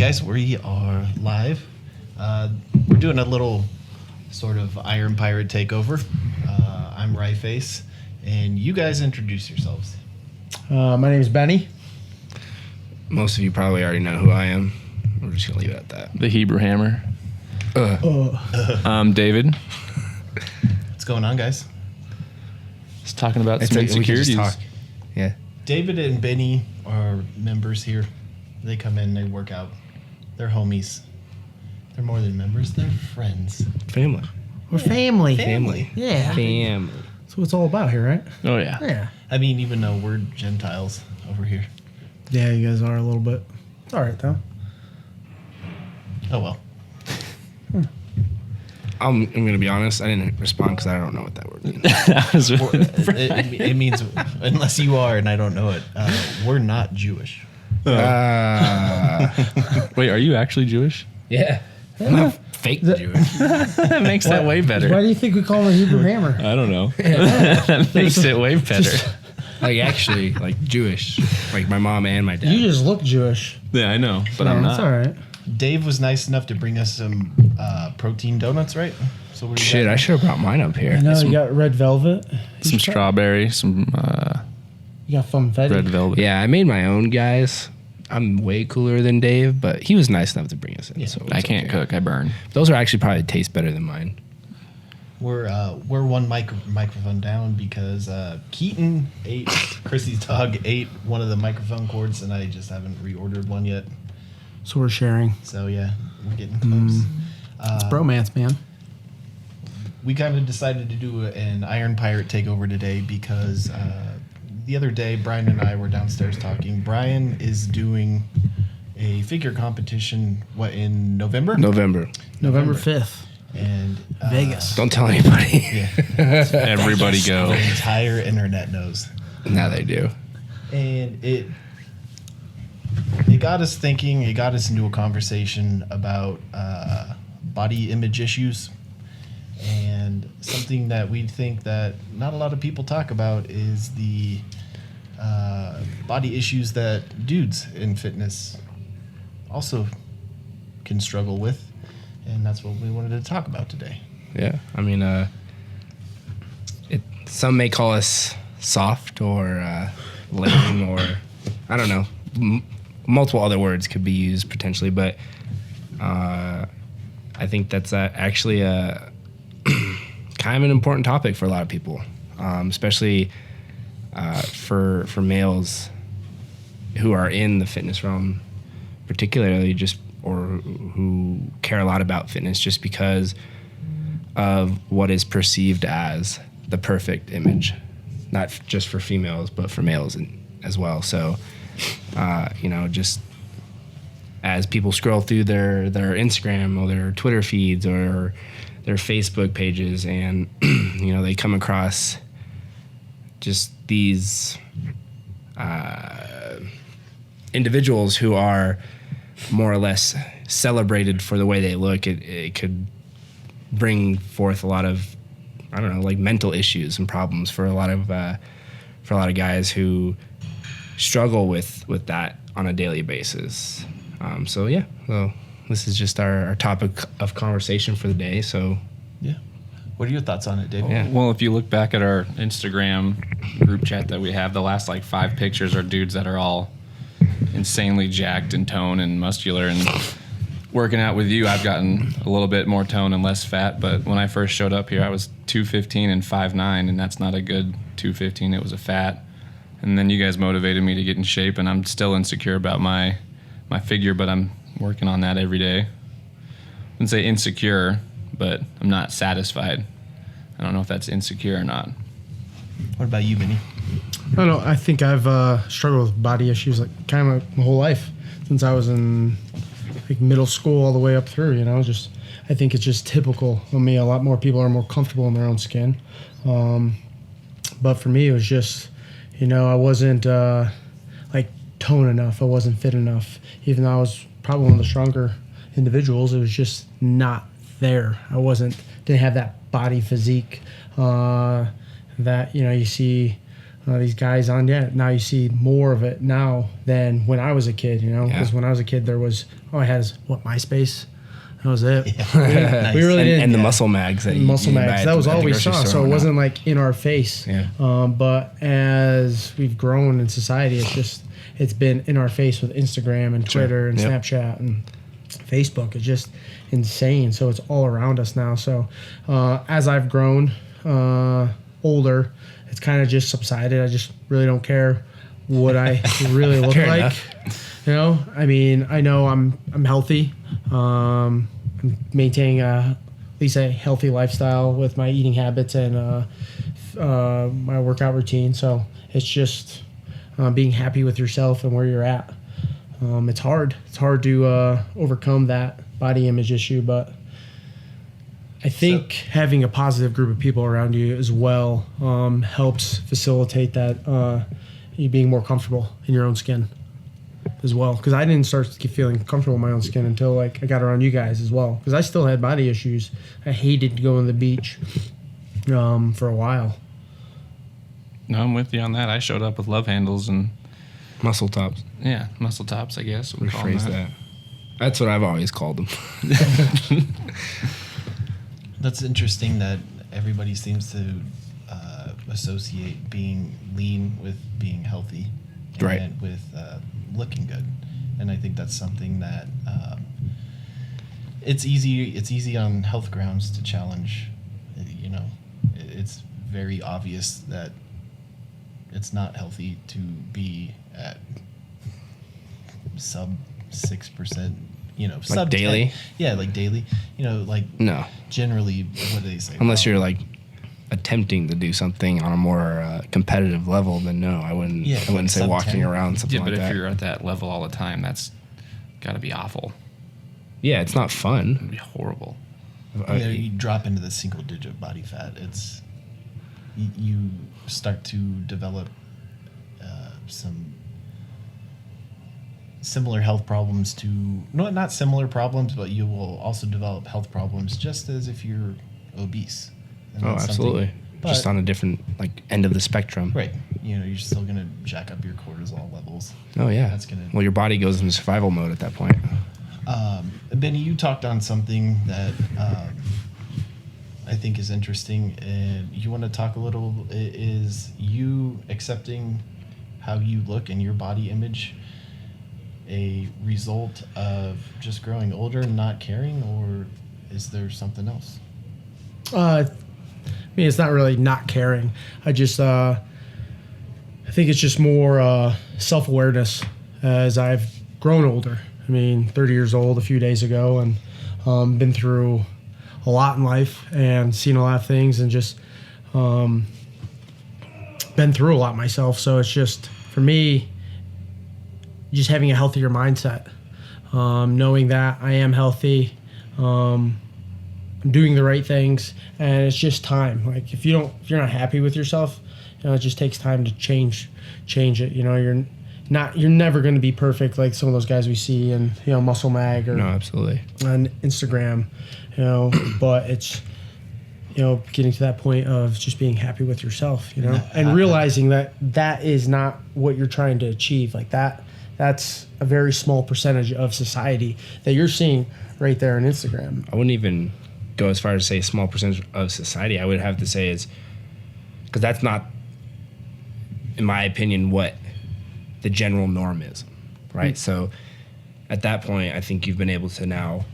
guys, we are live. We're doing a little sort of Iron Pirate Takeover. I'm Ryeface, and you guys introduce yourselves. My name is Benny. Most of you probably already know who I am. We're just going to leave it at that. The Hebrew Hammer. David. What's going on, guys? Just talking about some insecurities. Yeah. David and Benny are members here. They come in, they work out. They're homies. They're more than members, they're friends. Family. We're family. Family. Yeah. Family. That's what it's all about here, right? Oh, yeah. Yeah. I mean, even though we're Gentiles over here. Yeah, you guys are a little bit. It's all right, though. Oh, well. I'm going to be honest. I didn't respond because I don't know what that word means. It means, unless you are and I don't know it, we're not Jewish. Wait, are you actually Jewish? Yeah. I'm not fake Jewish. That makes that way better. Why do you think we call him a Hebrew Hammer? I don't know. That makes it way better. Like, actually, like Jewish. Like my mom and my dad. You just look Jewish. Yeah, I know, but I'm That's not. all right. Dave was nice enough to bring us some protein donuts, right? So what do you Shit, got? I should have brought mine up here. I know you got red velvet. Some strawberry, some You got funfetti. red velvet. Yeah, I made my own, guys. I'm way cooler than Dave, but he was nice enough to bring us in. Yeah. So I it's can't okay. cook. I burn. Those are actually probably taste better than mine. We're one microphone down because Keaton ate Chrissy's dog ate one of the microphone cords, and I just haven't reordered one yet. So we're sharing. So yeah, we're getting close. It's bromance, man. We kind of decided to do an Iron Pirate Takeover today because the other day Brian and I were downstairs talking. Brian is doing a figure competition. What, in November? November. November 5th. And Vegas. Don't tell anybody. Yeah, Everybody go. the entire internet knows. Now they do. And it got us thinking. It got us into a conversation about body image issues, and something that we think that not a lot of people talk about is the body issues that dudes in fitness also can struggle with, and that's what we wanted to talk about today. Yeah, I mean, some may call us soft or lame, or I don't know. Multiple other words could be used potentially, but I think that's actually a kind of an important topic for a lot of people, especially for males who are in the fitness realm, particularly or who care a lot about fitness just because of what is perceived as the perfect image, not just for females, but for males as well. So, just as people scroll through their Instagram or their Twitter feeds or their Facebook pages, and they come across just these individuals who are more or less celebrated for the way they look, it could bring forth a lot of, I don't know, like mental issues and problems for a lot of guys who struggle with that on a daily basis. So this is just our topic of conversation for the day. So Yeah. What are your thoughts on it, David? Yeah. Well, if you look back at our Instagram group chat that we have, the last 5 pictures are dudes that are all insanely jacked in tone and muscular. And working out with you, I've gotten a little bit more tone and less fat. But when I first showed up here, I was 215 and 5'9", and that's not a good 215. It was a fat. And then you guys motivated me to get in shape, and I'm still insecure about my figure, but I'm working on that every day. I wouldn't say insecure, but I'm not satisfied. I don't know if that's insecure or not. What about you, Benny? I don't know. I think I've struggled with body issues kind of my whole life since I was in middle school all the way up through. I think it's just typical of me. A lot more people are more comfortable in their own skin, but for me, it was just I wasn't tone enough. I wasn't fit enough. Even though I was probably one of the stronger individuals, it was just not there. I didn't have that body physique that you see these guys on, now you see more of it now than when I was a kid, because when I was a kid, there was, all I had is, MySpace? That was it. Nice. We really didn't. And the muscle mags. Muscle mags. That was all we saw. So it wasn't not. like in our face. Yeah. But as we've grown in society, it's been in our face with Instagram and Twitter and Snapchat and Facebook. It's just insane. So it's all around us now. So as I've grown older, it's kind of just subsided. I just really don't care what I really look Fair like. enough. I mean, I know I'm healthy. I'm maintaining at least a healthy lifestyle with my eating habits and my workout routine. So it's just being happy with yourself and where you're at. It's hard. It's hard to overcome that body image issue, but I think having a positive group of people around you as well helps facilitate that you being more comfortable in your own skin as well. Because I didn't start feeling comfortable in my own skin until I got around you guys as well. Because I still had body issues. I hated going to the beach for a while. No, I'm with you on that. I showed up with love handles and Muscle tops. muscle tops, I guess. We call them Rephrase that. That's what I've always called them. That's interesting that everybody seems to associate being lean with being healthy, and Right. with looking good. And I think that's something that it's easy. It's easy on health grounds to challenge. It's very obvious that it's not healthy to be at sub 6%. Sub daily? 10. Yeah, like daily. No. Generally, what do they say? Unless you're like attempting to do something on a more competitive level, then no, I wouldn't. Yeah, I wouldn't like say sub walking 10. around something Yeah, but like if that. you're at that level all the time, that's got to be awful. Yeah, it's not It'd fun. be horrible. You drop into the single digit body fat. It's you start to develop some similar health problems to not similar problems, but you will also develop health problems just as if you're obese. And Oh, that's something- absolutely. Just but- on a different end of the spectrum. right. You're still gonna jack up your cortisol levels. Oh yeah. That's gonna- Well, your body goes into survival mode at that point. Benny, you talked on something that I think is interesting, and you want to talk a little. Is you accepting how you look and your body image a result of just growing older and not caring, or is there something else? I mean, it's not really not caring. I think it's just more self-awareness as I've grown older. I mean, 30 years old a few days ago, and been through a lot in life and seen a lot of things, and just been through a lot myself. So it's just, for me, just having a healthier mindset, knowing that I am healthy, I'm doing the right things, and it's just time. Like if you're not happy with yourself, it just takes time to change it. You're never going to be perfect like some of those guys we see in Muscle Mag or No, absolutely. on Instagram, but it's getting to that point of just being happy with yourself, and realizing that is not what you're trying to achieve. Like that's a very small percentage of society that you're seeing right there on Instagram. I wouldn't even go as far as to say a small percentage of society. I would have to say is because that's not, in my opinion, what the general norm is, right? So at that point, I think you've been able to now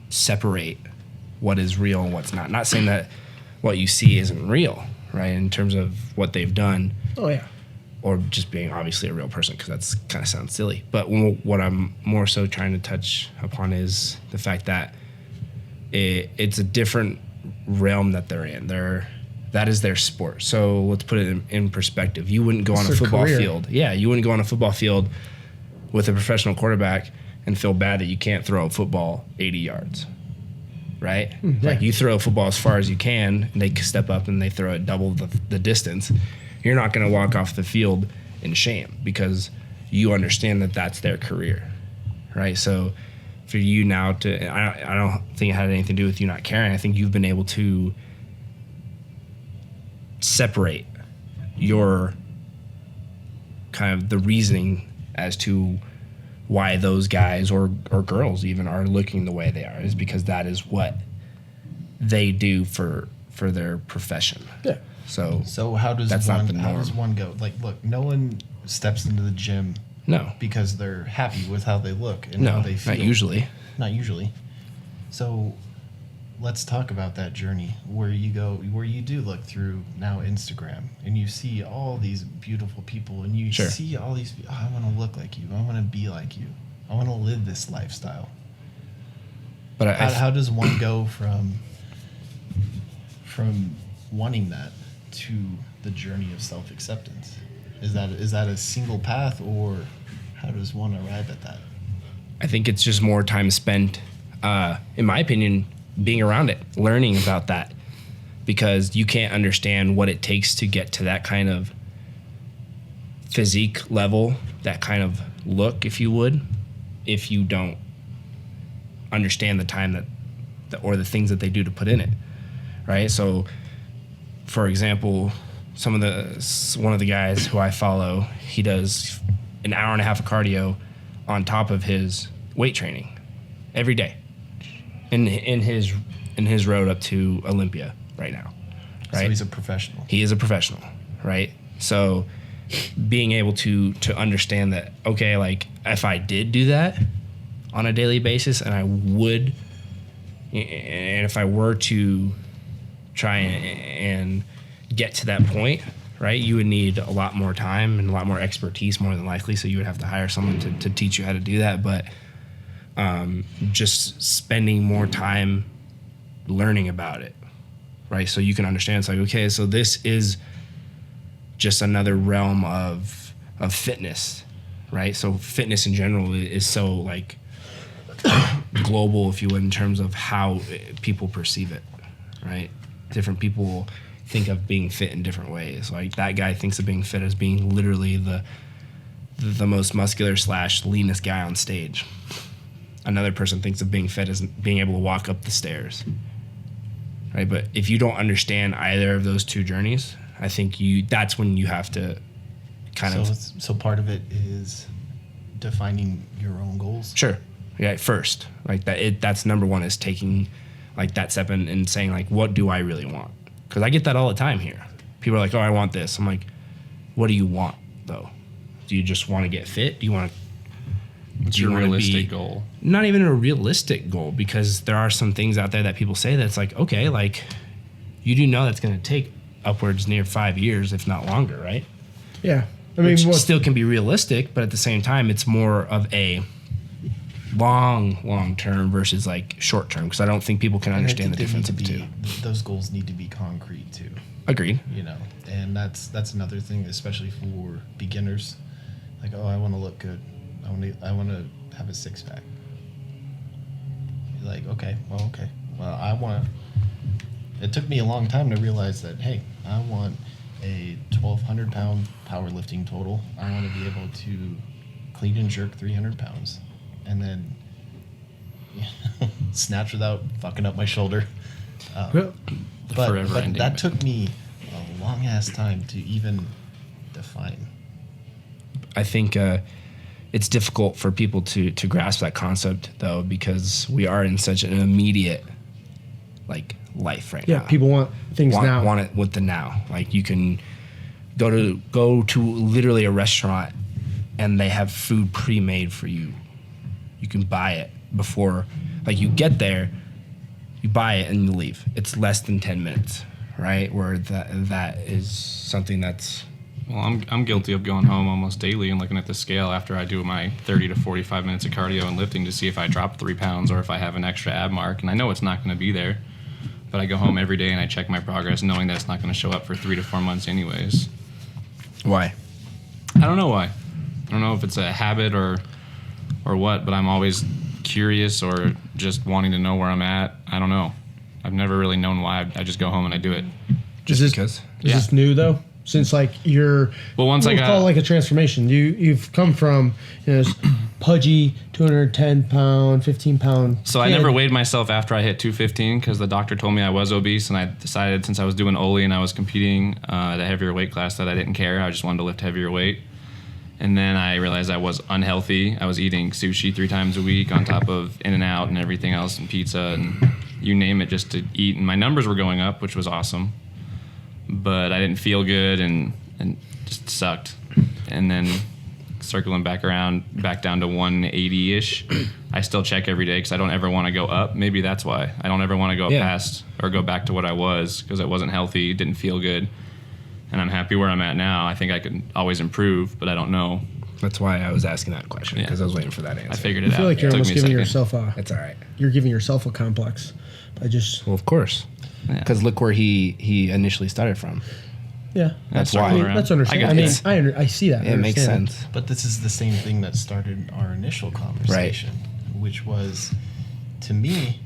separate what is real and what's not. Not saying that what you see isn't real, right? In terms of what they've done. Oh yeah. Or just being obviously a real person, because that's kind of sounds silly. But what I'm more so trying to touch upon is the fact that it's a different realm that they're in. That is their sport. So let's put it in perspective. You wouldn't go on a their football career. field. Yeah, you wouldn't go on a football field with a professional quarterback and feel bad that you can't throw a football 80 yards, right? Like you throw a football as far as you can, and they step up and they throw it double the distance. You're not going to walk off the field in shame because you understand that that's their career, right? So for you now I don't think it had anything to do with you not caring. I think you've been able to separate your kind of the reasoning as to why those guys or girls even are looking the way they are is because that is what they do for their profession. Yeah. So how does that's not the how norm. does one go? Like, look, no one steps into the gym No. because they're happy with how they look and how No, they feel. not usually. Not usually. So let's talk about that journey where you go, where you do look through now Instagram and you see all these beautiful people and you Sure. see all these, oh, I want to look like you. I want to be like you. I want to live this lifestyle. But How does one go from wanting that to the journey of self-acceptance? Is that a single path, or how does one arrive at that? I think it's just more time spent, in my opinion, being around it, learning about that, because you can't understand what it takes to get to that kind of physique level, that kind of look, if you would, if you don't understand the time that or the things that they do to put in it, right? So, for example, one of the guys who I follow, he does an hour and a half of cardio on top of his weight training every day in his road up to Olympia right now, right? So he's a professional. He is a professional, right? So being able to understand that, okay, like if I did do that on a daily basis and if I were to try and get to that point, right, you would need a lot more time and a lot more expertise, more than likely. So you would have to hire someone to teach you how to do that. But just spending more time learning about it, right? So you can understand, it's like, okay, so this is just another realm of fitness, right? So fitness in general is so like global, if you would, in terms of how people perceive it, right? Different people think of being fit in different ways. Like that guy thinks of being fit as being literally the most muscular / leanest guy on stage. Another person thinks of being fit as being able to walk up the stairs, right? But if you don't understand either of those two journeys, I think that's when you have to So part of it is defining your own goals. Sure. Yeah, first. Like that's number one, is taking like that step and saying like, what do I really want? Because I get that all the time here. People are like, oh, I want this. I'm like, what do you want though? Do you just want to get fit? Do you want to? What's your realistic goal? Not even a realistic goal, because there are some things out there that people say that's like, okay, like you do know that's going to take upwards near 5 years, if not longer, right? Yeah. I mean, Which still can be realistic, but at the same time, it's more of a long term versus like short term, because I don't think people can And I understand the think they difference of the need two. to be- Those goals need to be concrete too. Agreed. You know, and that's another thing, especially for beginners. Like, oh, I want to look good. I want to have a six pack. Like, okay. Well, I want. It took me a long time to realize that. Hey, I want a 1,200 pound powerlifting total. I want to be able to clean and jerk 300 pounds, and then snatch without fucking up my shoulder. Well, But forever-ending that battle. took me a long ass time to even define. I think it's difficult for people to grasp that concept, though, because we are in such an immediate like life right yeah, now. people want things now. Want it with the now. Like you can go to literally a restaurant and they have food pre-made for you. You can buy it before, like you get there, you buy it and you leave. It's less than 10 minutes, right? Where that is something that's. Well, I'm guilty of going home almost daily and looking at the scale after I do my 30 to 45 minutes of cardio and lifting to see if I drop 3 pounds or if I have an extra ab mark. And I know it's not going to be there, but I go home every day and I check my progress knowing that it's not going to show up for 3 to 4 months anyways. Why? I don't know why. I don't know if it's a habit or what, but I'm always curious or just wanting to know where I'm at. I don't know. I've never really known why. I just go home and I do it. Just Is this- because. Is Yeah. this new though? Since like you're Well, once I we'll got- call it like a transformation. You've come from pudgy 210 pound, 15 pound. So I never weighed myself after I hit 215 because the doctor told me I was obese, and I decided since I was doing Oli and I was competing at a heavier weight class that I didn't care. I just wanted to lift heavier weight. And then I realized I was unhealthy. I was eating sushi 3 times a week on top of In-N-Out and everything else and pizza and you name it just to eat. And my numbers were going up, which was awesome. But I didn't feel good and just sucked. And then circling back around, back down to 180-ish. I still check every day because I don't ever want to go up. Maybe that's why. I don't ever want to go past or go back to what I was because I wasn't healthy, didn't feel good. And I'm happy where I'm at now. I think I could always improve, but I don't know. That's why I was asking that question, because I was waiting for that answer. I figured it out. I feel like you're Took almost me a giving second. yourself a. That's all right. You're giving yourself a complex. I just. Well, of course. Yeah. Because look where he initially started from. Yeah. That's circling why. around. That's understandable. I I get mean, it. I see that. It makes understand sense. But this is the same thing that started our initial conversation, which was, to me,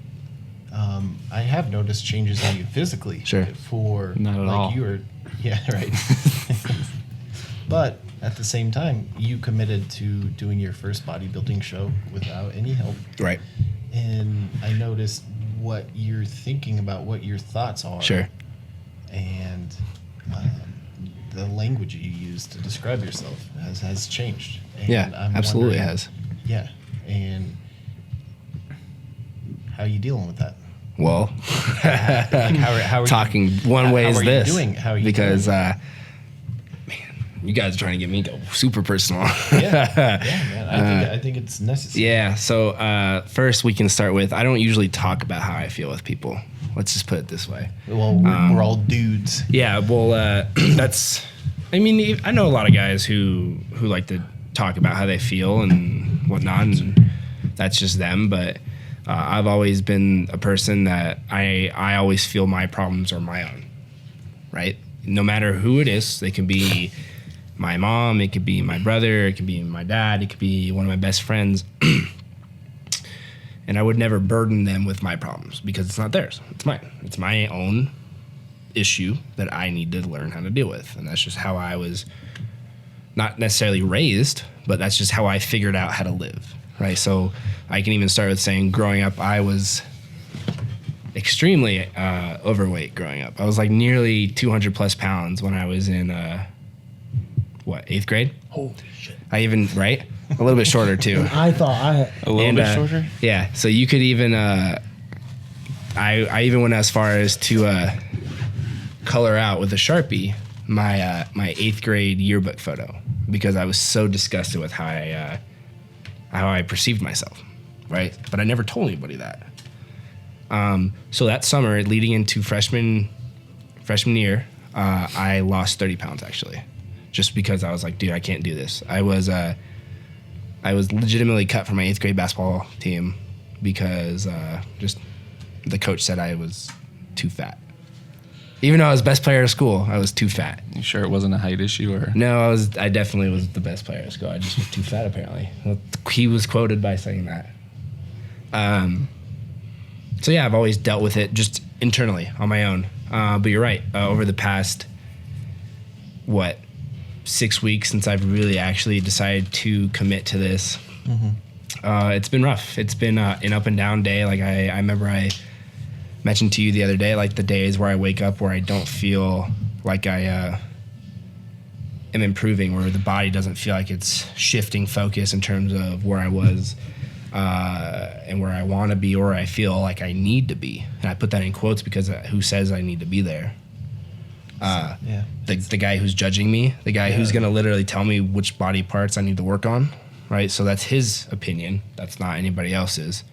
I have noticed changes in you physically. Sure. For Not at like all. you were, yeah, right. But at the same time, you committed to doing your first bodybuilding show without any help, Right. and I noticed what you're thinking about, what your thoughts are, Sure. and the language you use to describe yourself has changed. And Yeah, I'm absolutely wondering- has. Yeah, and how are you dealing with that? Well, Like how are talking one way how is are you this. doing? How are you because, doing? man, you guys are trying to get me to go super personal. Yeah, man. I think it's necessary. Yeah, so first we can start with, I don't usually talk about how I feel with people. Let's just put it this way. Well, we're all dudes. Yeah, well, that's, I mean, I know a lot of guys who like to talk about how they feel and whatnot, and that's just them, but I've always been a person that I always feel my problems are my own, right? No matter who it is, they can be my mom, it could be my brother, it could be my dad, it could be one of my best friends. And I would never burden them with my problems because it's not theirs. It's mine. It's my own issue that I need to learn how to deal with. And that's just how I was not necessarily raised, but that's just how I figured out how to live, right? So I can even start with saying growing up, I was extremely overweight growing up. I was like nearly 200 plus pounds when I was in, 8th grade? Holy shit. I even, right? A little bit shorter too. I thought I had. A little And, bit shorter? Yeah, so you could even, I even went as far as to color out with a Sharpie my 8th grade yearbook photo because I was so disgusted with how I perceived myself, right? But I never told anybody that. So that summer, leading into freshman year, I lost 30 pounds actually, just because I was like, dude, I can't do this. I was legitimately cut from my 8th grade basketball team because just the coach said I was too fat. Even though I was best player of school, I was too fat. You sure it wasn't a height issue or? No, I definitely was the best player of school. I just was too fat apparently. He was quoted by saying that. So yeah, I've always dealt with it just internally on my own. But you're right. Over the past, 6 weeks since I've really actually decided to commit to this, it's been rough. It's been an up and down day. Like I remember I mentioned to you the other day, like the days where I wake up where I don't feel like I am improving, where the body doesn't feel like it's shifting focus in terms of where I was and where I want to be or I feel like I need to be. And I put that in quotes because who says I need to be there? Yeah. The guy who's judging me, the guy who's going to literally tell me which body parts I need to work on, right? So that's his opinion. That's not anybody else's.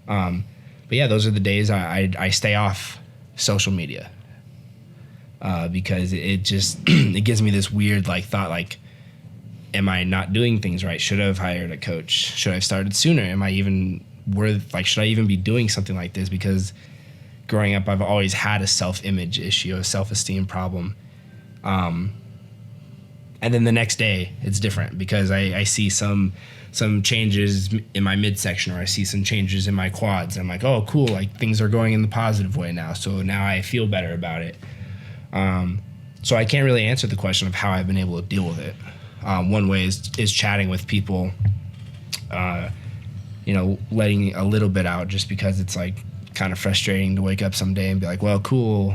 But yeah, those are the days I stay off social media because it just it gives me this weird like thought like, am I not doing things right? Should I have hired a coach? Should I have started sooner? Am I even should I even be doing something like this? Because growing up, I've always had a self-image issue, a self-esteem problem. And then the next day, it's different because I see some changes in my midsection or I see some changes in my quads. And I'm like, oh, cool, like things are going in the positive way now. So now I feel better about it. So I can't really answer the question of how I've been able to deal with it. One way is chatting with people letting a little bit out just because it's like kind of frustrating to wake up someday and be like, well, cool,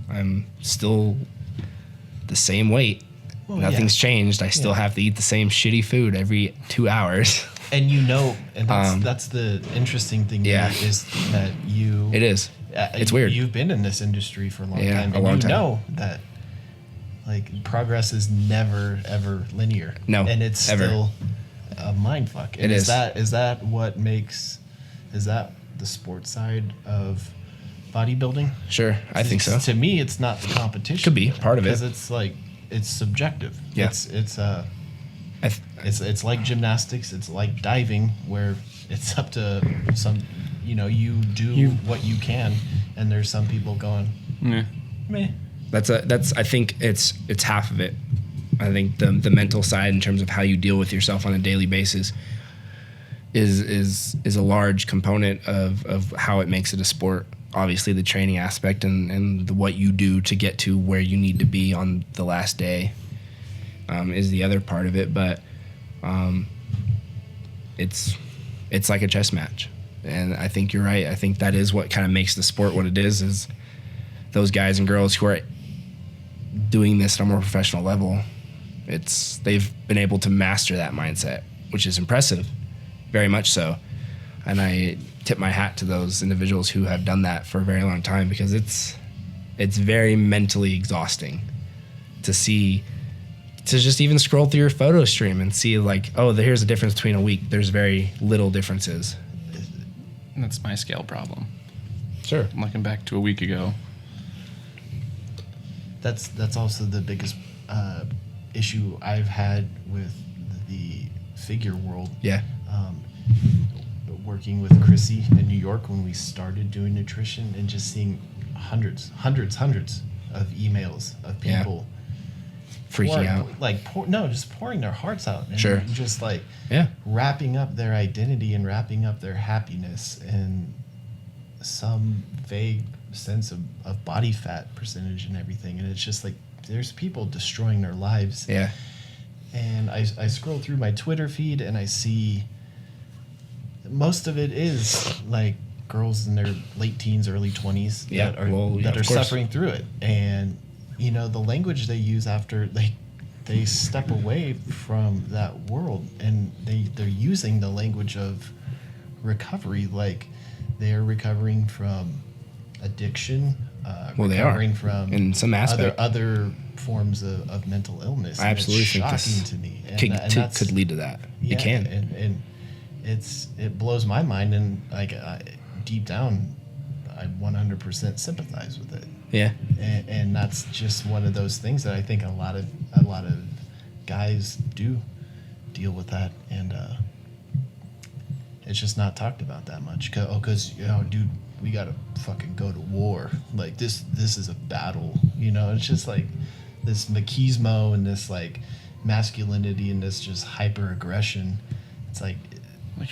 I'm still the same weight. Well, Nothing's changed. I still have to eat the same shitty food every 2 hours. And that's the interesting thing is that you. It is. It's weird. You've been in this industry for a long time. A long time. Know that like progress is never ever linear. No, and it's ever. still a mind fuck. And is. Is that the sports side of bodybuilding? Sure, I think so. To me, it's not the competition. Could be part of it because it's like it's subjective. Yeah. It's like gymnastics. It's like diving, where it's up to some. You do what you can, and there's some people going, meh. That's I think it's half of it. I think the mental side in terms of how you deal with yourself on a daily basis is a large component of how it makes it a sport. Obviously, the training aspect and what you do to get to where you need to be on the last day is the other part of it. But it's like a chess match, and I think you're right. I think that is what kind of makes the sport what it is those guys and girls who are doing this at a more professional level. They've been able to master that mindset, which is impressive, very much so. And I tip my hat to those individuals who have done that for a very long time, because it's very mentally exhausting to just even scroll through your photo stream and see like, oh, here's a difference between a week. There's very little differences. That's my scale problem. Sure. I'm looking back to a week ago. That's also the biggest issue I've had with the figure world. Yeah. Working with Chrissy in New York when we started doing nutrition, and just seeing hundreds of emails of people freaking out, just pouring their hearts out, and sure, just like wrapping up their identity and wrapping up their happiness in some vague sense of body fat percentage and everything. And it's just like there's people destroying their lives. Yeah. And I scroll through my Twitter feed and I see most of it is like girls in their late teens, early 20s that are suffering through it. And the language they use after they step away from that world, and they're using the language of recovery, like they are recovering from addiction, recovering from in some aspect other forms of mental illness. I absolutely think shocking this to me. could lead to that. Yeah, it can, and it blows my mind, and deep down, I 100% sympathize with it. Yeah, and that's just one of those things that I think a lot of guys do deal with that, and it's just not talked about that much. Because dude, we gotta fucking go to war. Like this is a battle. It's just like this machismo and this like masculinity and this just hyper aggression. It's like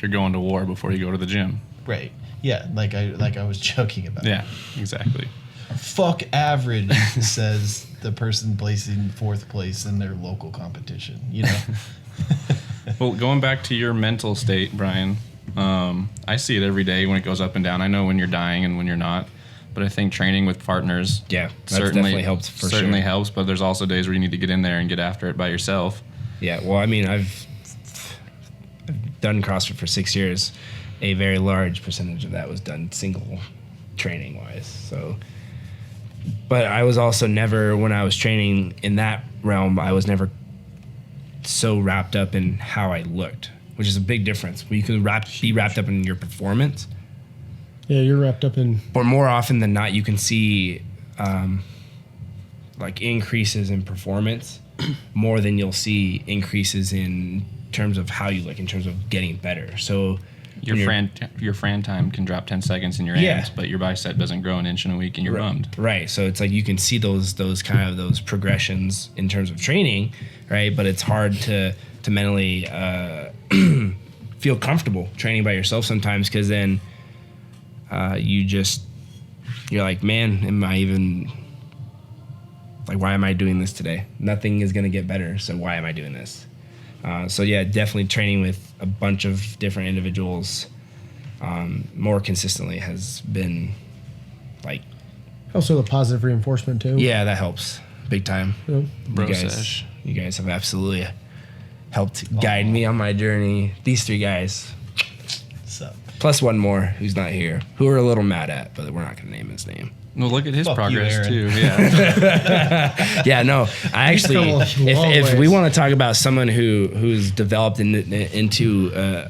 you're going to war before you go to the gym. Right. Yeah. Like I was joking about. Yeah. Exactly. Fuck average, says the person placing fourth place in their local competition. Well, going back to your mental state, Brian, I see it every day when it goes up and down. I know when you're dying and when you're not, but I think training with partners, certainly helps. Certainly helps, but there's also days where you need to get in there and get after it by yourself. Yeah. Well, I mean, I've done CrossFit for 6 years. A very large percentage of that was done single training wise. So, but I was also never, when I was training in that realm, I was never so wrapped up in how I looked, which is a big difference. Where you can be wrapped up in your performance. Yeah, you're wrapped up in. But more often than not, you can see like increases in performance more than you'll see increases in terms of how you look, in terms of getting better. So your Fran time can drop 10 seconds in your abs, but your bicep doesn't grow an inch in a week and you're bummed. Right. So it's like you can see those progressions in terms of training, right? But it's hard to mentally feel comfortable training by yourself sometimes, because then you're like, man, am I even, like, why am I doing this today? Nothing is going to get better, so why am I doing this? So yeah, definitely training with a bunch of different individuals more consistently has been like, Also, the positive reinforcement too. yeah, that helps big time. Yeah. Bro you guys, sesh. you guys have absolutely helped guide me on my journey. These 3 guys, So, plus one more who's not here, who we're a little mad at, but we're not going to name his name. Well, look at his Fuck you, progress Aaron. too. Yeah. Yeah, no, I actually, come a long if we ways. want to talk about someone who's developed into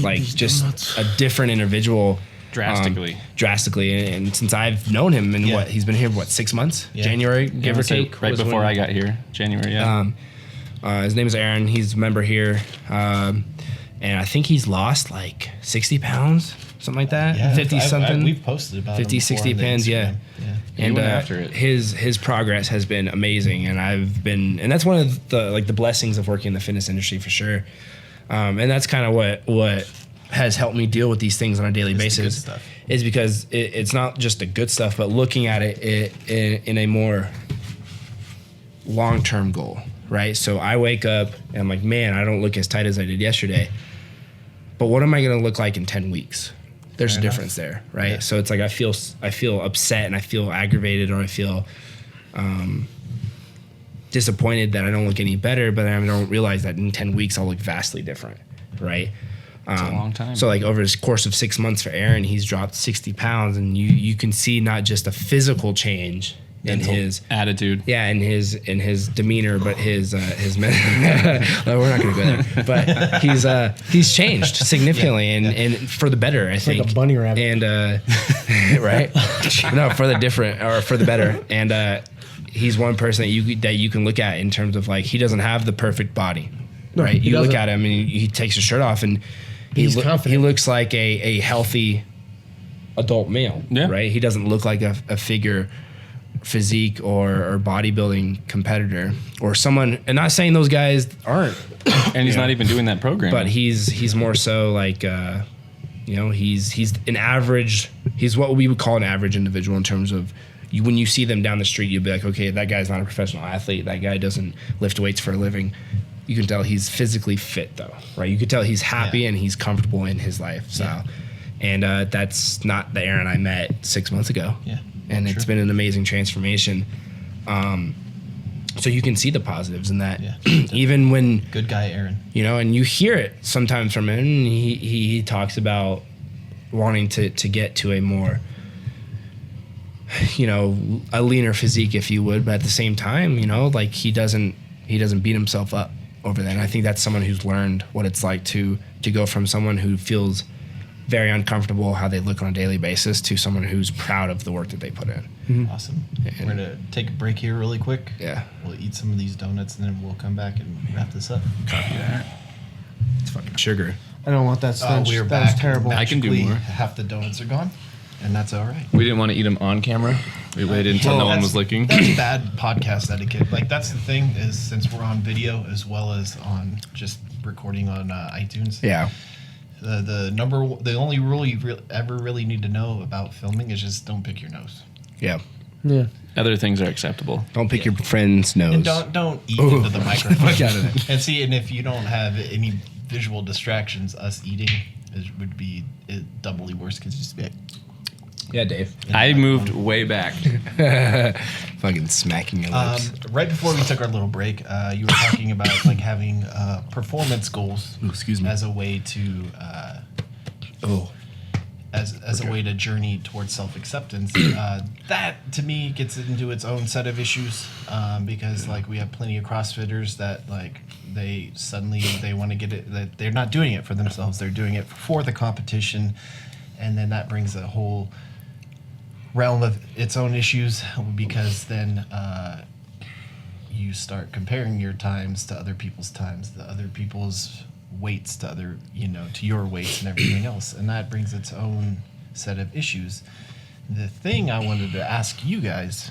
like just a different individual Drastically. and since I've known him and Yeah. he's been here 6 months, Yeah. January, give or take, right was before when- I got here, January. Yeah. his name is Aaron. He's a member here, and I think he's lost like 60 pounds, something like that. yeah, 50 something. we've posted about 50, him 60 before on the pins, yeah. Instagram. He And went after it. his progress has been amazing, and and that's one of the blessings of working in the fitness industry for sure. And that's kind of what has helped me deal with these things on a daily It's the basis. good stuff. Is because it's not just the good stuff, but looking at it in a more long-term goal, right? So I wake up and I'm like, man, I don't look as tight as I did yesterday, but what am I going to look like in 10 weeks? There's Fair a enough. difference there, right? Yeah. So it's like I feel upset and I feel aggravated, or I feel disappointed that I don't look any better, but I don't realize that in 10 weeks I'll look vastly different, right? It's a long time. So like over this course of 6 months for Aaron, he's dropped 60 pounds, and you can see not just a physical change in his attitude. yeah, in his demeanor, but his no, we're not gonna go there. But he's changed significantly and for the better, I think. like a bunny rabbit. And right, no, for the better. And he's one person that you can look at in terms of like he doesn't have the perfect body, No, right? he You look doesn't. at him and he takes his shirt off and He's he confident. looks like a healthy adult male, Yeah. right? He doesn't look like a figure physique or bodybuilding competitor or someone, and not saying those guys aren't, And he's not even doing that program. but he's more so like he's an average, he's what we would call an average individual in terms of when you see them down the street, you'll be like, okay, that guy's not a professional athlete, that guy doesn't lift weights for a living. You can tell he's physically fit though, right? You can tell he's happy Yeah. and he's comfortable in his lifestyle. And that's not the Aaron I met 6 months ago. Yeah. And it's been an amazing transformation. So you can see the positives in that. Yeah. Even when, Good guy, Aaron. and you hear it sometimes from him, and he talks about wanting to get to a more, a leaner physique, if you would, but at the same time, like he doesn't beat himself up over that. And I think that's someone who's learned what it's like to go from someone who feels very uncomfortable how they look on a daily basis to someone who's proud of the work that they put in. Awesome. We're going to take a break here really quick. Yeah. We'll eat some of these donuts and then we'll come back and wrap this up. It's fucking sugar. I don't want that stench. We're that was back. terrible. I can do Magically, more. Half the donuts are gone, and that's all right. we didn't want to eat them on camera. We waited until no one That's- was looking. That's bad podcast etiquette. Like, that's the thing is, since we're on video as well as on just recording on iTunes, Yeah. the only rule you ever really need to know about filming is just don't pick your nose. Yeah. Yeah. Other things are acceptable. Don't pick your friend's nose. And don't eat into the microphone. Got it. And see, and if you don't have any visual distractions, us eating would be doubly worse because just be like, Yeah, Dave. I moved way back. Fucking smacking your lips. right before we took our little break, you were talking about like having performance goals Excuse me. as a way to as a way to journey towards self-acceptance. That to me gets into its own set of issues because like we have plenty of CrossFitters that like they want to get it, that they're not doing it for themselves, they're doing it for the competition, and then that brings a whole realm of its own issues because then you start comparing your times to other people's times, the other people's weights to other, to your weights and everything else. And that brings its own set of issues. The thing I wanted to ask you guys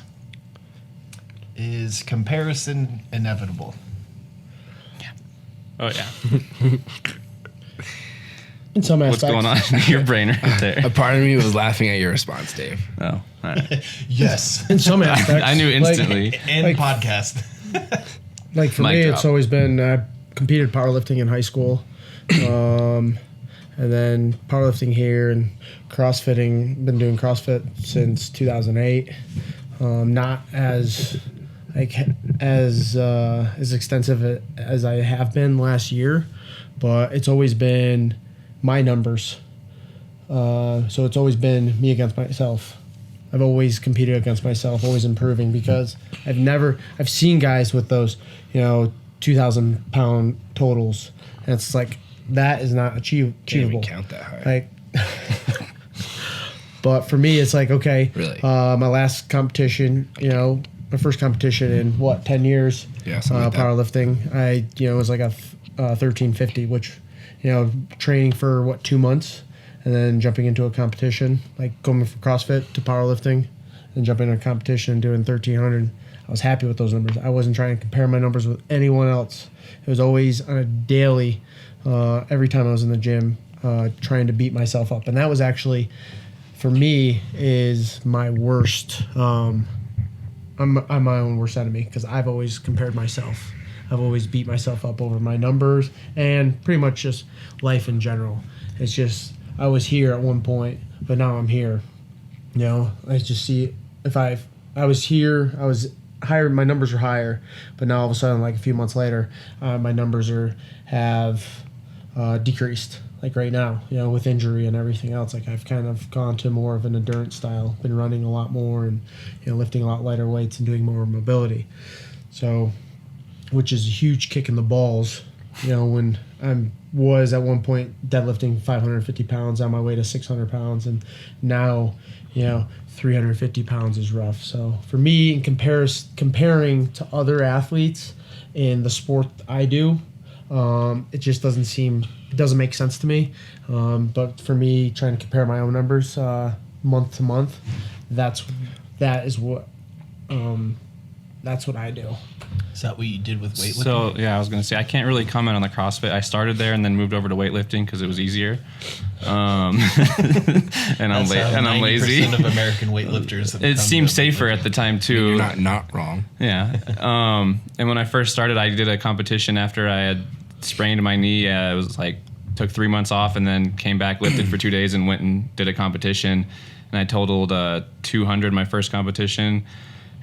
is comparison inevitable? Oh yeah. In some What's aspects. going on in your brain right there? A part of me was laughing at your response, Dave. Oh, all right. Yes. In some aspects. I knew instantly. And Like- podcast. Like for Mic me, drop. it's always been competed powerlifting in high school, and then powerlifting here and CrossFitting. Been doing CrossFit since 2008. Not as extensive as I have been last year, but it's always been my numbers. So it's always been me against myself. I've always competed against myself, always improving, because I've seen guys with those, 2,000 pound totals, and it's like, that is not achievable. Can't even count that high. Like, but for me, it's like, okay, Really? My last competition, my first competition in 10 years, Yeah, something like that. powerlifting. I, was like a 1350, which, training for 2 months, and then jumping into a competition, like going from CrossFit to powerlifting, and jumping into a competition and doing 1300. I was happy with those numbers. I wasn't trying to compare my numbers with anyone else. It was always on a daily, every time I was in the gym, trying to beat myself up. And that was actually, for me, is my worst. I'm my own worst enemy, because I've always compared myself. I've always beat myself up over my numbers and pretty much just life in general. It's just, I was here at one point, but now I'm here. I just see, if I was here, I was higher, my numbers are higher, but now all of a sudden, like a few months later, my numbers have decreased. Like right now, with injury and everything else, like I've kind of gone to more of an endurance style, been running a lot more and, lifting a lot lighter weights and doing more mobility. So, which is a huge kick in the balls, when I was at one point deadlifting 550 pounds on my way to 600 pounds, and now, 350 pounds is rough. So for me, in comparing to other athletes in the sport I do, it just doesn't make sense to me. But for me, trying to compare my own numbers month to month, that's what I do. Is that what you did with weightlifting? So yeah, I was gonna say I can't really comment on the CrossFit. I started there and then moved over to weightlifting because it was easier. And I'm lazy. 90% of American weightlifters. It seemed safer at the time too. You're not wrong. Yeah. And when I first started, I did a competition after I had sprained my knee. It was like took 3 months off and then came back, lifted for 2 days, and went and did a competition. And I totaled 200 my first competition.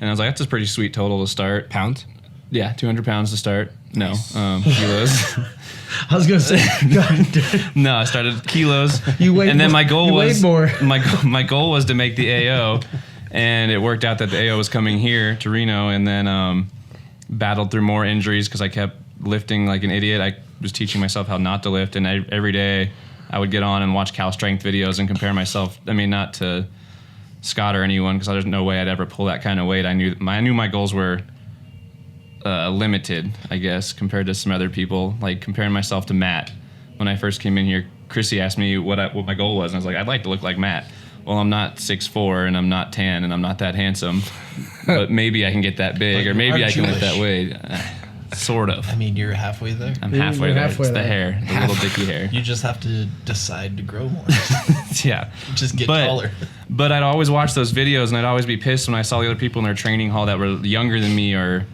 And I was like, that's a pretty sweet total to start. Pounds? Yeah, 200 pounds to start. No, kilos. I was gonna say, No, I started kilos. You weighed and then more- my goal you was weighed more. my goal was to make the AO, and it worked out that the AO was coming here to Reno, and then battled through more injuries because I kept lifting like an idiot. I was teaching myself how not to lift, and every day I would get on and watch Cal Strength videos and compare myself. I mean, not to Scott or anyone, because there's no way I'd ever pull that kind of weight. I knew my goals were limited, I guess, compared to some other people. Like comparing myself to Matt. When I first came in here, Chrissy asked me what my goal was, and I was like, I'd like to look like Matt. Well, I'm not 6'4", and I'm not tan, and I'm not that handsome, but maybe I can get that big, or maybe I can lift that weight. Sort of. I mean, you're halfway there. I'm halfway You're there. halfway It's the there. hair, the little dicky hair. You just have to decide to grow more. Yeah. Just get taller. But I'd always watch those videos, and I'd always be pissed when I saw the other people in their training hall that were younger than me or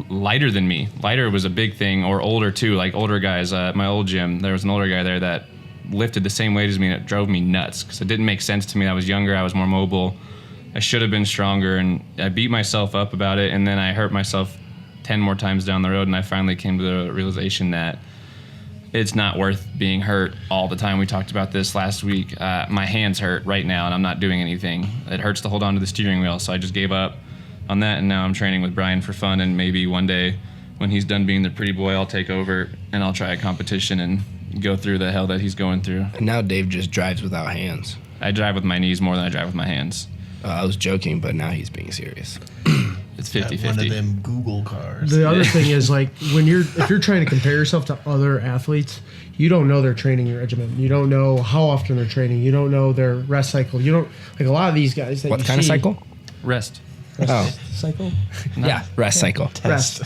lighter than me. Lighter was a big thing, or older too, like older guys. At my old gym, there was an older guy there that lifted the same weight as me, and it drove me nuts because it didn't make sense to me. I was younger, I was more mobile. I should have been stronger, and I beat myself up about it, and then I hurt myself 10 more times down the road, and I finally came to the realization that it's not worth being hurt all the time. We talked about this last week. My hands hurt right now, and I'm not doing anything. It hurts to hold on to the steering wheel, so I just gave up on that, and now I'm training with Brian for fun, and maybe one day when he's done being the pretty boy, I'll take over, and I'll try a competition and go through the hell that he's going through. And now Dave just drives without hands. I drive with my knees more than I drive with my hands. I was joking, but now he's being serious. It's Got 50-50. one of them Google cars. the other thing is, like, if you're trying to compare yourself to other athletes, you don't know their training regimen. You don't know how often they're training. You don't know their rest cycle. You don't, like, a lot of these guys that What you kind of see- cycle? Rest. Oh, cycle? yeah, rest cycle. Rest.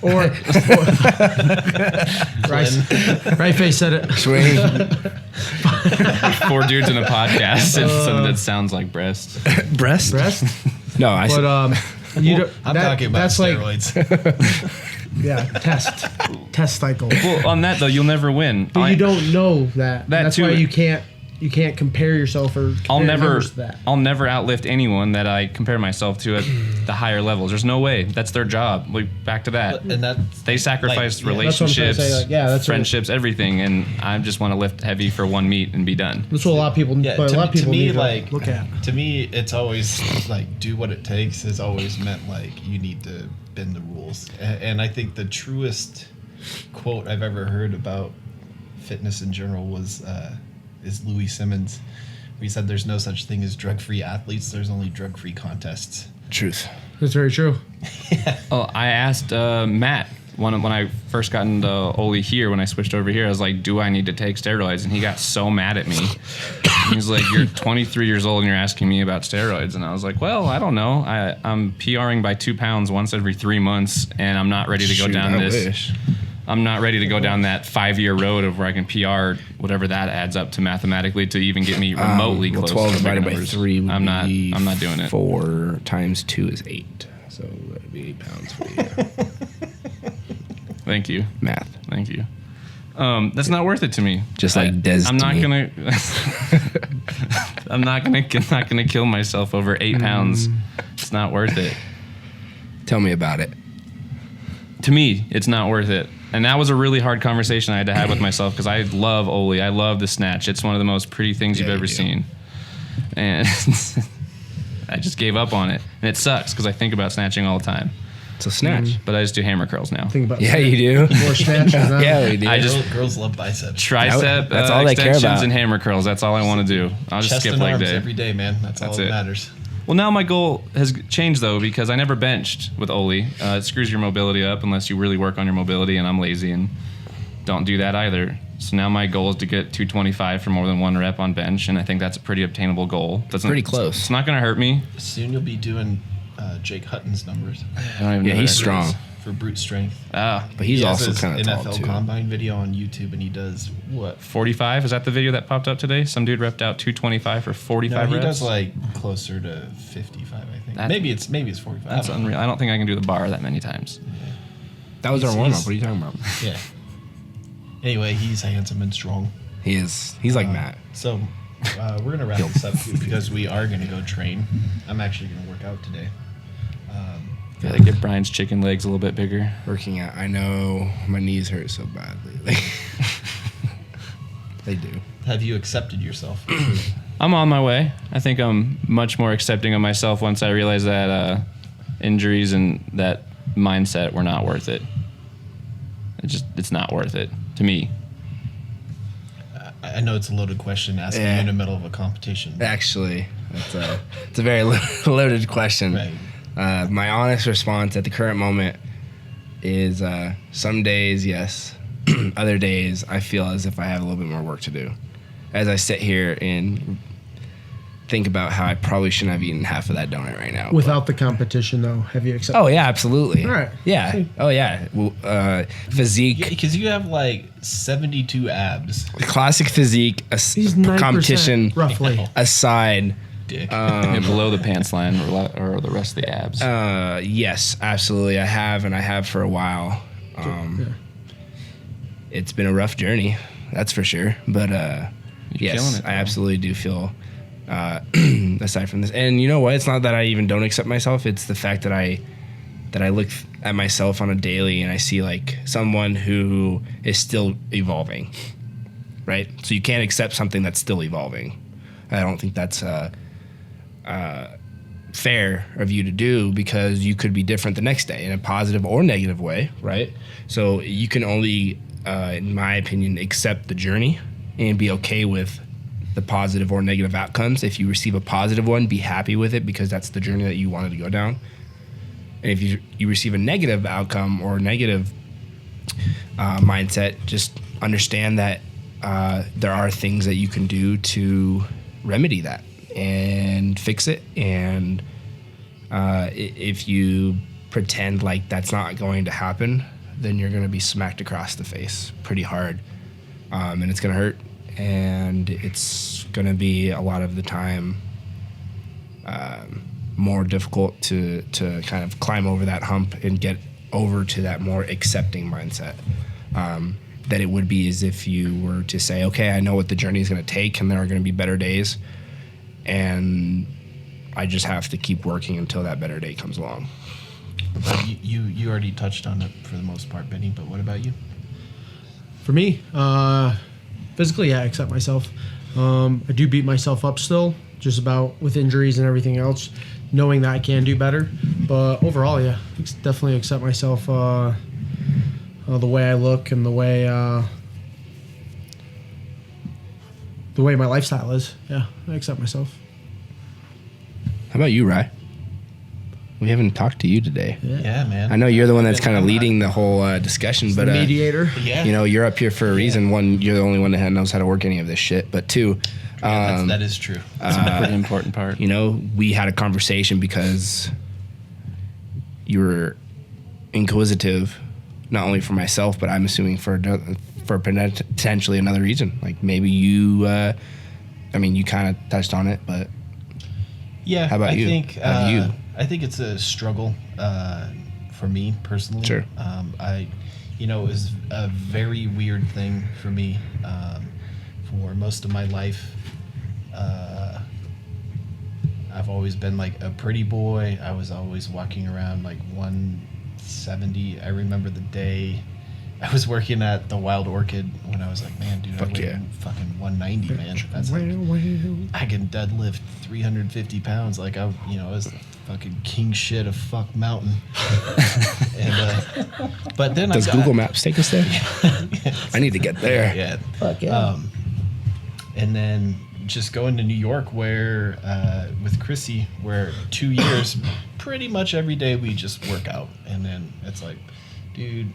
or right face said it. Swing. 4 dudes in a podcast. It's something that sounds like breast. Breast? Rest. No, I But said I'm talking about that's like steroids. test cycle. Well, on that though, you'll never win. But you don't know that. That That's too. why you can't compare yourself or compare numbers to that. I'll never outlift anyone that I compare myself to at the higher levels. There's no way. That's their job. Like, back to that. And that's They sacrifice like, yeah, that's what I'm trying to relationships, say, like, yeah, that's what- friendships, everything, and I just want to lift heavy for one meet and be done. That's what a lot of people. Yeah, but a lot of people to me, need like, to look at. to me, it's always like do what it takes has always meant like you need to bend the rules. And I think the truest quote I've ever heard about fitness in general is Louis Simmons. He said, "There's no such thing as drug-free athletes. There's only drug-free contests." Truth. That's very true. Oh, I asked Matt when I first got into Oli here, when I switched over here, I was like, do I need to take steroids? And he got so mad at me. He's like, you're 23 years old and you're asking me about steroids. And I was like, well, I don't know. I'm PRing by 2 pounds once every 3 months, and I'm not ready to go down this. I'm not ready to go down that 5-year road of where I can PR whatever that adds up to mathematically to even get me remotely close. 12 to divided by numbers. 3 would I'm not be doing it. 4 times 2 is 8. So that'd be 8 pounds for you. Thank you. Math. Thank you. That's not worth it to me. Just like Des I'm to not me. gonna. I'm not gonna kill myself over 8 pounds. It's not worth it. Tell me about it. To me, it's not worth it. And that was a really hard conversation I had to have with myself because I love Oli. I love the snatch. It's one of the most pretty things you've Yeah, ever you do. seen. And I just gave up on it. And it sucks because I think about snatching all the time. So snatch. But I just do hammer curls now. Think about Yeah, you do. more snatches. Huh? Yeah, we do. I just- girls love biceps. Tricep That's all they care extensions about. and hammer curls. That's all I want to do. I'll just Chest skip and leg arms day. every day, man. That's all That's that it. matters. Well, now my goal has changed though because I never benched with Oli. It screws your mobility up unless you really work on your mobility, and I'm lazy and don't do that either. So now my goal is to get 225 for more than 1 rep on bench, and I think that's a pretty obtainable goal. Pretty close. It's not going to hurt me. Soon you'll be doing Jake Hutton's numbers I don't even Yeah, know he's who that strong. is. for brute strength. But he's He has also his kind of tall NFL too. Combine video on YouTube, and he does what? 45? Is that the video that popped up today? Some dude repped out 225 for 45 No, he reps. does like closer to 55, I think. That- Maybe it's 45. That's I don't know. unreal. I don't think I can do the bar that many times. That was our He's- warm up. he's- What are you talking about? Yeah. Anyway, he's handsome and strong. He is. He's like Matt. So we're gonna wrap this up because we are gonna go train. I'm actually gonna work out today. Gotta get Brian's chicken legs a little bit bigger. Working out. I know my knees hurt so badly. They do. Have you accepted yourself? I'm on my way. I think I'm much more accepting of myself once I realize that injuries and that mindset were not worth it. It's not worth it to me. I know it's a loaded question asking Yeah. you in the middle of a competition. Actually, it's a very loaded question. Right. My honest response at the current moment is some days, yes. Other days, I feel as if I have a little bit more work to do. As I sit here and think about how I probably shouldn't have eaten half of that donut right now. Without the competition, though, have you accepted? Oh, yeah, absolutely. All right. Yeah. Oh, yeah. Well, physique, Because you have like 72 abs. classic physique, He's 9%, competition roughly. aside. Dick. Yeah, below the pants line or the rest of the abs. Yes, absolutely. I have, and I have for a while. It's been a rough journey, that's for sure. But killing yes, it, I though. absolutely do feel. Aside from this, and you know what? It's not that I even don't accept myself. It's the fact that I look at myself on a daily and I see like someone who is still evolving, right? So you can't accept something that's still evolving. I don't think that's fair of you to do because you could be different the next day in a positive or negative way, right? So you can only, in my opinion, accept the journey and be okay with the positive or negative outcomes. If you receive a positive one, be happy with it because that's the journey that you wanted to go down. And if you receive a negative outcome or negative mindset, just understand that there are things that you can do to remedy that and fix it. And if you pretend like that's not going to happen, then you're going to be smacked across the face pretty hard. And it's going to hurt. And it's going to be a lot of the time more difficult to kind of climb over that hump and get over to that more accepting mindset that it would be as if you were to say, okay, I know what the journey is going to take and there are going to be better days, and I just have to keep working until that better day comes along. You already touched on it for the most part, Benny, but what about you? For me, physically, I accept myself. I do beat myself up still, just about with injuries and everything else, knowing that I can do better. But overall, yeah, definitely accept myself, the way I look and the way my lifestyle is. Yeah, I accept myself. How about you, Rye? We haven't talked to you today. Yeah, man. I know you're the one that's kind of leading the whole discussion, but The mediator. Yeah. you know, you're up here for a reason. One, you're the only one that knows how to work any of this shit. But two, That is true. That's a pretty important part. you know, we had a conversation because you were inquisitive, not only for myself, but I'm assuming for potentially another reason. Like maybe you, I mean, you kind of touched on it, but Yeah. How about you? How do you? I think it's a struggle for me personally. Sure. It was a very weird thing for me for most of my life. I've always been like a pretty boy. I was always walking around like 170. I remember the day I was working at the Wild Orchid when I was like, man, dude, Fuck I weigh yeah. fucking 190, man. That's like, I can deadlift 350 pounds. Like I was the fucking king shit of fuck mountain. And but then does I got, Google Maps take us there? I need to get there. Yeah. Fuck yeah. And then just going to New York where with Chrissy, where 2 years, pretty much every day we just work out. And then it's like, dude,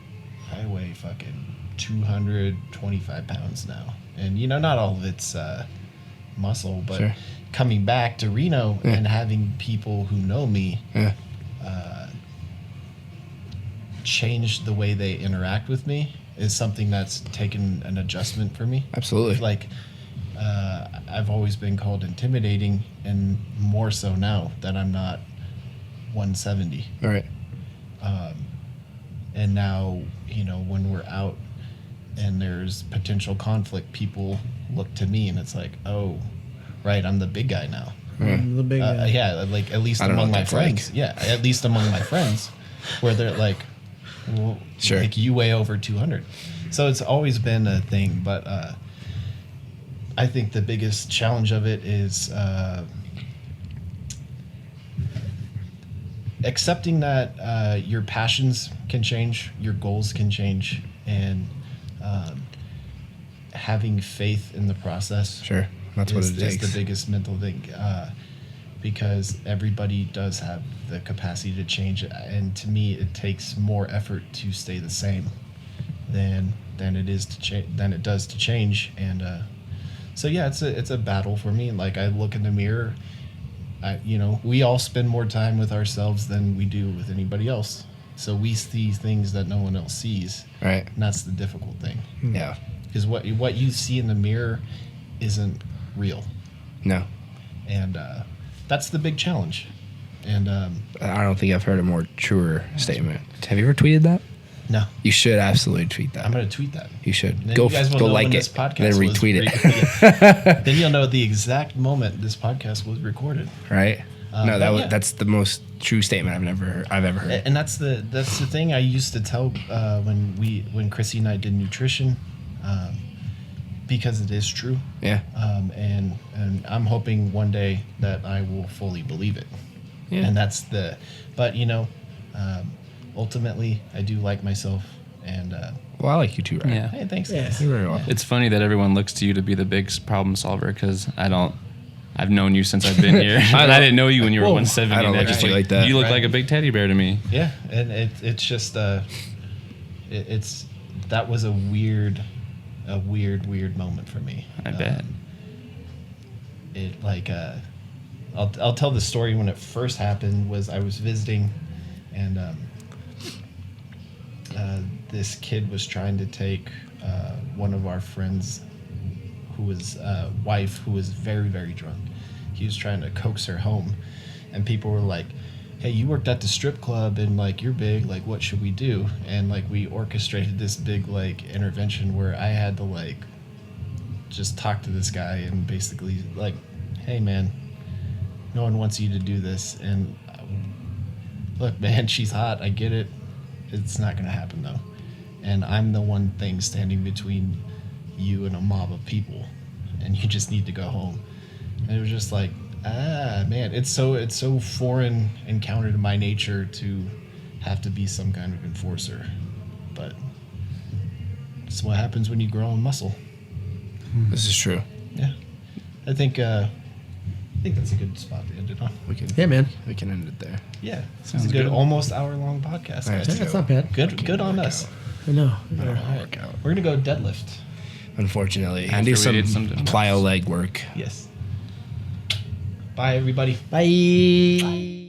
I weigh fucking 225 pounds now. And, not all of it's muscle, but Sure. coming back to Reno and having people who know me Yeah. change the way they interact with me is something that's taken an adjustment for me. Absolutely. Like, I've always been called intimidating, and more so now that I'm not 170. All right. And now, when we're out and there's potential conflict, people look to me and it's like, oh, right, I'm the big guy now. The big guy. Yeah, like at least I don't know among what my that's friends. like. Yeah, at least among my friends, where they're like, well, Sure. like you weigh over 200. So it's always been a thing, but I think the biggest challenge of it is accepting that your passions can change, your goals can change, and having faith in the process. Sure. That's what it is takes. the biggest mental thing, because everybody does have the capacity to change it, and to me, it takes more effort to stay the same than it is to than it does to change. And so yeah, it's a battle for me. Like I look in the mirror, we all spend more time with ourselves than we do with anybody else. So we see things that no one else sees, Right. and that's the difficult thing. Yeah. Because what you see in the mirror isn't real, No. and that's the big challenge. And I don't think I've heard a more truer statement. Have you ever tweeted that? no, You should absolutely tweet that. I'm gonna tweet that. You should. And then Go you guys will go know like when it, this podcast then was retweet it. Then you'll know the exact moment this podcast was recorded. Right? No, but yeah. that's the most true statement I've ever heard. And that's the thing I used to tell when Chrissy and I did nutrition, because it is true. Yeah. And I'm hoping one day that I will fully believe it. Yeah. And that's but ultimately I do like myself, and Well, I like you too, right? Yeah. hey, thanks. Yeah. guys. You're very welcome. It's funny that everyone looks to you to be the big problem solver because I've known you since I've been here. I didn't know you when you were Whoa. 170. I don't and look at just you like that. You look Right. like a big teddy bear to me. Yeah, and it's just it's that was a weird moment for me. I bet. It like I'll tell the story when it first happened. Was I was visiting, and this kid was trying to take one of our friends who was wife, who was very, very drunk. He was trying to coax her home, and people were like, hey, you worked at the strip club and like you're big, like what should we do? And like we orchestrated this big like intervention where I had to like just talk to this guy and basically like, hey man, no one wants you to do this. And look, man, she's hot, I get it, it's not gonna happen though. And I'm the one thing standing between you and a mob of people, and you just need to go home. And it was just like, man, it's so foreign and counter to my nature to have to be some kind of enforcer. But it's what happens when you grow in muscle. This is true. Yeah. I think that's a good spot to end it on. We can we can end it there. Yeah. Sounds It's a good good. almost hour-long podcast. All right, guys. Yeah, it's not bad. Good on us. I know. All right. We're gonna go deadlift. Unfortunately, and After do we did some some plyo leg work. Yes. Bye, everybody. Bye.